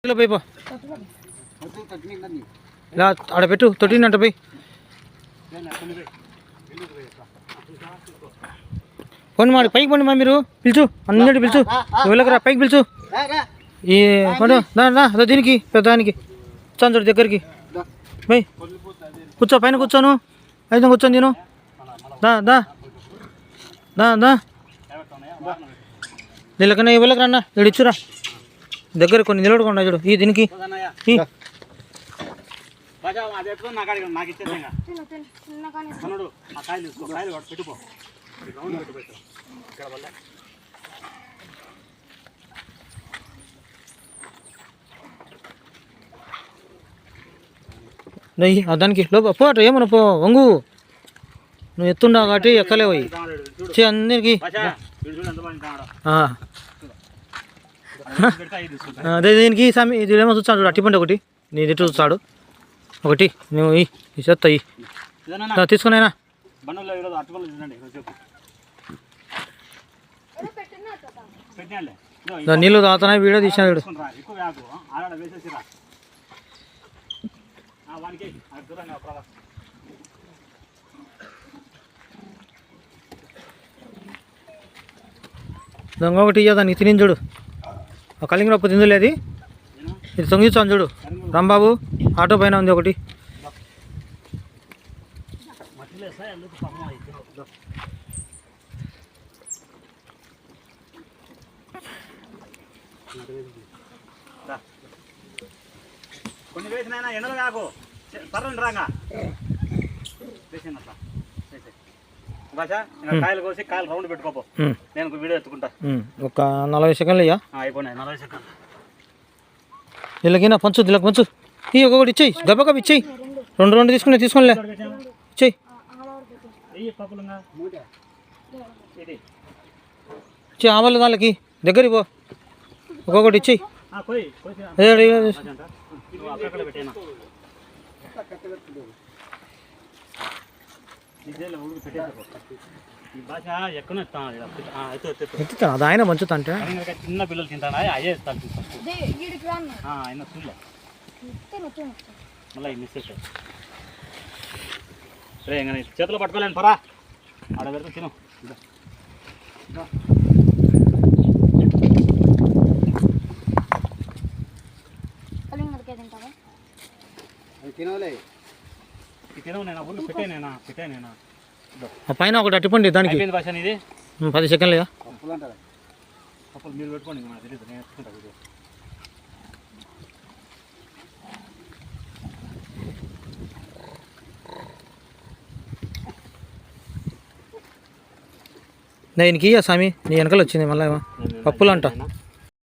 పోయి పో ఆడ పెట్టు తొట్టినంట పోయి పోండి మాడి పైకి పోండి మా మీరు పిలుచు అన్నిటి పిలుచు వెళ్ళకరా పైకి పిలుచు ఈ అదో దీనికి పెద్దానికి వచ్చాను చూడు దగ్గరికి పోయి కూర్చో పైన కూర్చోను అయితే కూర్చొని నేను దా దా దా దా నీళ్ళకన్నా ఇవ్వలేకరా అన్న ఇక్కడ ఇచ్చురా దగ్గర కొన్ని నిలబడుకున్నా చూడు ఈ దీనికి దానికి లోప పో అటు ఏమన్నా పో వంగు నువ్వు ఎత్తుండవు కాబట్టి ఎక్కలేవు చే అందరికి అదే దీనికి సామి ఇది ఏమో చూస్తాడు చూడు అట్టిపండి ఒకటి నీ ఎటు చూస్తాడు ఒకటి నువ్వు ఈ చెత్త తీసుకున్నాయినా నీళ్ళు తాగుతున్నాయి వీడియో తీసినాడు దొంగ ఒకటి ఇయ్య దానికి తిని చూడు ఆ కలింగ రప్పు తిందులేదు ఇది తొంగిస్తాను చూడు రాంబాబు ఆటో పైన ఉంది ఒకటి కొన్ని వేసినా ఎండలు కాకు పర్రండి రాగా కాయలు కోసి కాయలు రౌండ్ పెట్టుకోపో నేను వీడియో ఎత్తుకుంటా ఒక 40 సెకండ్లు అయ్యా అయిపోయినాయి 40 సెకండ్లు వీళ్ళకైనా పంచు వీళ్ళకి పంచు ఈ ఒక్కొక్కటి ఇచ్చేయి గబ్బగబ్బ ఇచ్చేయి రెండు తీసుకోనిలే ఇచ్చేయి ఆవాలు వాళ్ళకి దగ్గరికి పో ఒక్కొక్కటి ఇచ్చేయి అది ఆయన మంచుతా అంటే చిన్న పిల్లలు తింటానా అయ్యే మళ్ళీ మిస్ చేశారు సరే ఇంకా చేతిలో పట్టుకోలేను పరా ఆడ పెడతా తిను పైన ఒకటి అట్టిపండి దానికి భాష ఇది 10 సెకండ్లు మీరు పెట్టుకోండి నాకు తెలియదు నేను ఎత్తుకుంటా వీడియో దీనికి స్వామి నీ వెనకాల వచ్చింది మళ్ళీ పప్పులు అంట